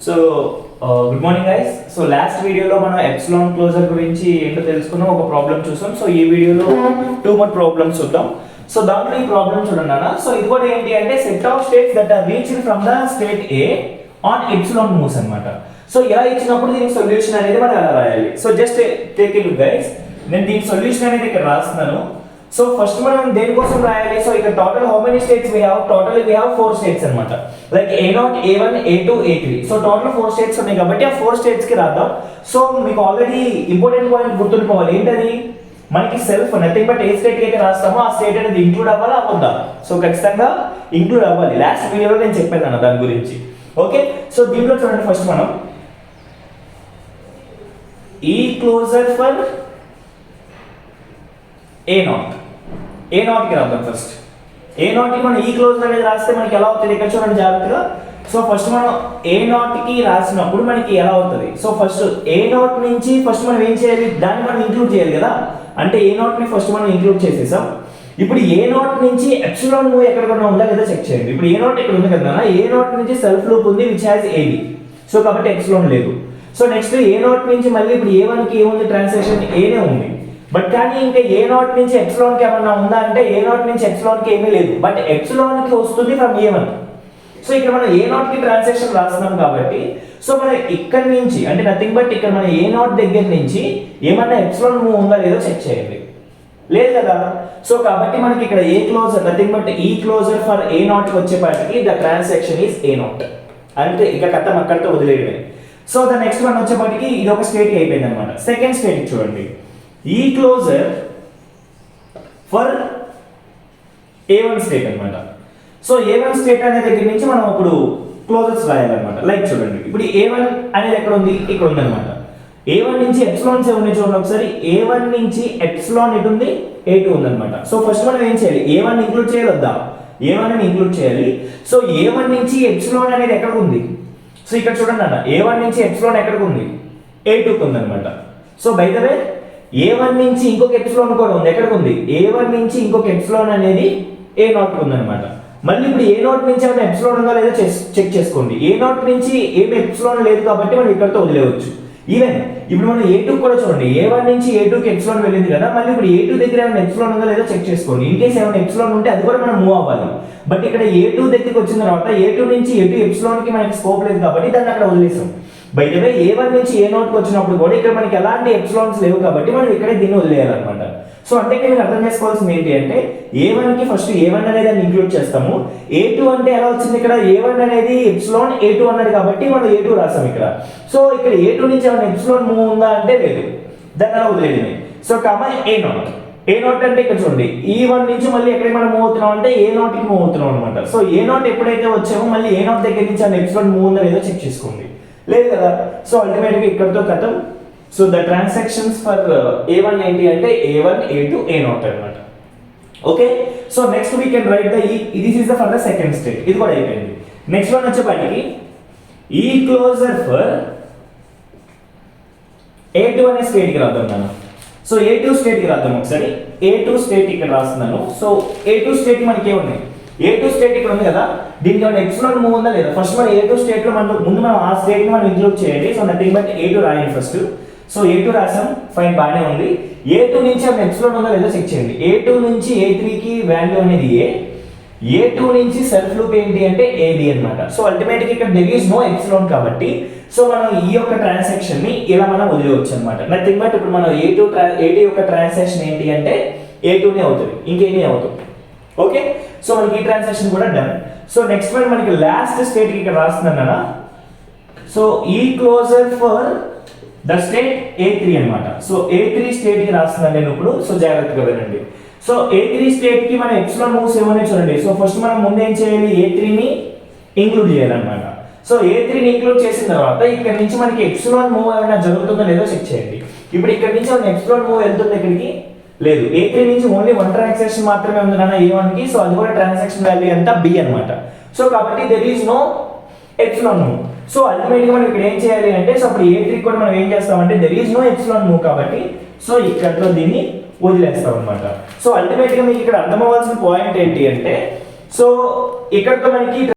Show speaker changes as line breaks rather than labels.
So good morning guys. So last వీడియోలో మనం epsilon closure గురించి ఏంటో తెలుసుకున్నాం, ఒక ప్రాబ్లం చూసాం. సో ఈ వీడియోలో 2 more ప్రాబ్లమ్స్ చూద్దాం. సో దాంట్లో ఈ ప్రాబ్లం చూడండి అన్న. సో ఇది కూడా ఏంటి అంటే set of states that are reached from the state A on epsilon moves అన్నమాట. సో ఇలా ఇచ్చినప్పుడు దీనికి సొల్యూషన్ అనేది మనం ఎలా రాయాలి? So just take a look guys. నేను దీని సొల్యూషన్ అనేది ఇక్కడ రాస్తున్నాను. సో ఫస్ట్ మనం దేనికోసం రాయాలి? సో ఇక్కడ total how many states we have? Total we have 4 states అన్నమాట. Like A0, A1, A2, A3. So total 4 states ఉన్నాయి కాబట్టి ఆ 4 స్టేట్స్ కి రాద్దాం. సో మీకు ఆల్రెడీ ఇంపార్టెంట్ పాయింట్ గుర్తుండిపోవాలి. ఏంటది? మనకి self nothing but A state కి అయితే రాస్తామో ఆ స్టేట్ అనేది ఇంక్లూడ్ అవ్వాలా అవ్వద్దా? సో ఖచ్చితంగా ఇంక్లూడ్ అవ్వాలి. లాస్ట్ వీడియోలో నేను చెప్పాను అన్న దాని గురించి. ఓకే, సో దీంట్లో చూడండి ఫస్ట్ మనం ఈ క్లోజర్ ఫర్ A0 కి రాద్దాం. ఫస్ట్ A0 కి మనం ఈ క్లోజర్ అనేది రాస్తే మనకి ఎలా అవుతుంది? ఇక్కడ చూడండి జాగ్రత్తగా. సో ఫస్ట్ మనం A0 కి రాసినప్పుడు మనకి ఎలా అవుతుంది? సో ఫస్ట్ A0 నుంచి ఫస్ట్ మనం ఏం చేయాలి? దాన్ని మనం ఇంక్లూడ్ చేయాలి కదా. అంటే A0 ని ఫస్ట్ మనం ఇంక్లూడ్ చేసేసాం. ఇప్పుడు A0 నుంచి ఎప్సిలాన్ మూవ్ ఎక్కడికన్నా ఉందా లేదా చెక్ చేయండి. ఇప్పుడు A0 ఇక్కడ ఉంది కదా. A0 నుంచి సెల్ఫ్ లూప్ ఉంది విచ్ హ్యాస్ AB. సో కాబట్టి ఎప్సిలాన్ లేదు. సో నెక్స్ట్ A0 నుంచి మళ్ళీ ఇప్పుడు A1 కి ఏముంది? ట్రాన్సాక్షన్ Aనే ఉంది. బట్ కానీ ఇంకా A0 నుంచి ఎప్సిలాన్ కి ఏమన్నా ఉందా అంటే A0 నుంచి ఎప్సిలాన్ కి ఏమీ లేదు. బట్ ఎప్సిలాన్ కి వస్తుంది ఫ్రమ్ A1. సో ఇక్కడ మనం A0 కి ట్రాన్సాక్షన్ రాస్తున్నాం కాబట్టి సో మనం ఇక్కడ నుంచి అంటే నథింగ్ బట్ ఇక్కడ మన A0 దగ్గర నుంచి ఏమన్నా ఎప్సిలాన్ మూవ్ ఉందా లేదో చెక్ చేయండి. లేదు కదా. సో కాబట్టి మనకి ఇక్కడ ఏ క్లోజర్ నథింగ్ బట్ ఈ క్లోజర్ ఫర్ A0 కి వచ్చేపాటికి ద ట్రాన్సాక్షన్ ఈస్ A0. అంటే ఇక కథం అక్కడితో వదిలేయడమే. సో ద నెక్స్ట్ వన్ వచ్చేపాటికి ఇది ఒక స్టేట్ కి అయిపోయింది అనమాట. సెకండ్ స్టేట్ చూడండి, ఈ క్లోజర్ ఫర్ A1 స్టేట్ అన్నమాట. సో A1 స్టేట్ అనే దగ్గర నుంచి మనం ఇప్పుడు క్లోజర్స్ రాయాలన్నమాట. లైక్ చూడండి, ఇప్పుడు A1 అనేది ఎక్కడ ఉంది? ఇక్కడ ఉంది అనమాట. A1 నుంచి ఎప్సిలాన్స్ ఏమున్నాయి చూడండి ఒకసారి. A1 నుంచి ఎప్సిలాన్ ఎటు ఉంది? A2 ఉంది అనమాట. సో ఫస్ట్ మనం ఏం చేయాలి? A1 ఇంక్లూడ్ చేయాలి వద్దా? A1 ని ఇంక్లూడ్ చేయాలి. సో A1 నుంచి ఎప్సిలాన్ అనేది ఎక్కడ ఉంది? సో ఇక్కడ చూడండి అన్న, A1 నుంచి ఎప్సిలాన్ ఎక్కడికి ఉంది? A2కి ఉంది అనమాట. So by the way A1 నుంచి ఇంకొక ఎప్సిలాన్ కూడా ఉంది. ఎక్కడికి ఉంది? A1 నుంచి ఇంకొక ఎప్సిలాన్ అనేది A0 కి ఉంది అనమాట. మళ్ళీ ఇప్పుడు A0 నుంచి ఏమైనా ఎప్సిలాన్ ఉందా లేదా చెక్ చేసుకోండి. A0 నుంచి ఏమి ఎప్సిలాన్ లేదు కాబట్టి మనం ఇక్కడతో వదిలేయవచ్చు. ఈవెన్ ఇప్పుడు మనం A2 కూడా చూడండి, A1 నుంచి A2 కి ఎప్సిలాన్ వెళ్ళింది కదా. మళ్ళీ ఇప్పుడు A2 దగ్గర ఏమైనా ఎప్సిలాన్ ఉందా లేదా చెక్ చేసుకోండి. ఇన్ కేస్ ఏమైనా ఎప్సిలాన్ ఉంటే అది కూడా మనం మూవ్ అవ్వాలి. బట్ ఇక్కడ A2 దగ్గరికి వచ్చిన తర్వాత A2 నుంచి A2 ఎప్సిలాన్ కి మనకి స్కోప్ లేదు కాబట్టి దాన్ని అక్కడ వదిలేసాం. బై ద వే A1 నుంచి A0 కి వచ్చినప్పుడు కూడా ఇక్కడ మనకి ఎలాంటి ఎప్సిలాన్స్ లేవు కాబట్టి మనం ఇక్కడే దీన్ని వదిలేయాలన్నమాట. సో అంటే మీరు అర్థం చేసుకోవాల్సింది ఏంటి అంటే A1 కి ఫస్ట్ A1 అనేది ఇంక్లూడ్ చేస్తాము. A2 అంటే ఎలా వచ్చింది? ఇక్కడ A1 అనేది ఎప్సిలాన్ A2 అన్నది కాబట్టి మనం A2 రాసాం ఇక్కడ. సో ఇక్కడ A2 నుంచి ఏమైనా ఎప్సిలాన్ మూవ్ ఉందా అంటే లేదు, దాన్ని అలా వదిలేయడమే. సో A0 అంటే ఇక్కడ చూడండి, E1 నుంచి మళ్ళీ ఎక్కడికి మనం మూవ్ అవుతున్నాం అంటే A0 కి మూవ్ అవుతున్నాం అనమాట. సో A0 ఎప్పుడైతే వచ్చామో మళ్ళీ A0 దగ్గర నుంచి ఏమైనా ఎప్సిలాన్ మూవ్ ఉందా లేదో చెక్ చేసుకోండి. లేదు కదా. సో అల్టిమేట్ గా ఇక్కడతో కథం. So the transactions for A1 ఏంటి అంటే A1, A2, A0 అన్నమాట. Okay, so next we can write the this is the for the second state. ఇది కూడా అయిపోయింది. నెక్స్ట్ వన్ వచ్చేపాటికి ఈ క్లోజర్ ఫర్ A2 అనే స్టేట్ కి రాద్దాం మనం. సో A2 స్టేట్ కి రాద్దాం ఒకసారి. A2 స్టేట్ ఇక్కడ రాస్తున్నాను. సో A2 స్టేట్ కి మనకి ఏమున్నాయి? A2 స్టేట్ ఇక్కడ ఉంది కదా. దీనికి ఏమైనా ఎప్సిలాన్ మూవ్ ఉందా లేదా? ఫస్ట్ మనం A2 స్టేట్ లో ముందు మనం ఆ స్టేట్ ని మనం ఇంక్లూడ్ చేయాలి. సో నథింగ్ బట్ A2 రాయండి ఫస్ట్. సో A2 రాసాం, ఫైన్, బాగానే ఉంది. A2 నుంచి ఏమైనా ఎప్సిలాన్ ఉందా లేదా చెక్ చేయండి. A2 నుంచి A3 కి వాల్యూ అనేది A2 నుంచి సెల్ఫ్ లూప్ ఏంటి అంటే AB అన్నమాట. సో అల్టిమేట్ గా ఇక్కడ దెర్ ఈస్ నో ఎప్సిలాన్ కాబట్టి సో మనం ఈ యొక్క ట్రాన్సాక్షన్ ని ఇలా మనం వదిలేయవచ్చు అన్నమాట. నథింగ్ బట్ ఇప్పుడు మనం A2 యొక్క ట్రాన్సాక్షన్ ఏంటి అంటే A2 నే అవుతుంది, ఇంకేమీ అవుతుంది. ఓకే, సో మనకి ఈ ట్రాన్సాక్షన్ కూడా డన్. సో నెక్స్ట్ వన్ మనకి లాస్ట్ స్టేట్ కి ఇక్కడ రాస్తున్నాను కదా. సో ఈ closure for the state A3 అన్నమాట. సో A3 స్టేట్ కి రాస్తున్నాను నేను ఇప్పుడు. సో జాగ్రత్తగా వినండి. సో A3 స్టేట్ కి మన ఎప్సిలాన్ మూవ్స్ ఏమనే చూడండి. సో ఫస్ట్ మనం ముందు ఏం చేయాలి? A3 ని ఇంక్లూడ్ చేయాలన్నమాట. సో A3 ని ఇంక్లూడ్ చేసిన తర్వాత ఇక్కడ నుంచి మనకి ఎప్సిలాన్ మూవ్ ఏమైనా జరుగుతుందో లేదో చెక్ చేయండి. ఇప్పుడు ఇక్కడ నుంచి మన ఎప్సిలాన్ మూవ్ వెళ్తుంది ఇక్కడికి? లేదు. A3 నుంచి ఓన్లీ వన్ ట్రాన్సాక్షన్ మాత్రమే ఉంది నాన్న A1 కి. సో అది కూడా ట్రాన్సాక్షన్ వాల్యూ ఎంత? B అన్నమాట. సో కాబట్టి there is no epsilon move. So ultimate గా మనం ఇక్కడ ఏం చేయాలి అంటే సో అప్పుడు A3 కూడా మనం ఏం చేస్తామంటే there is no epsilon move కాబట్టి సో ఇక్కడతో దీన్ని వదిలేస్తాం అన్నమాట. సో అల్టిమేట్ గా మీకు ఇక్కడ అర్థం అవ్వాల్సిన పాయింట్ ఏంటి అంటే సో ఇక్కడతో మనకి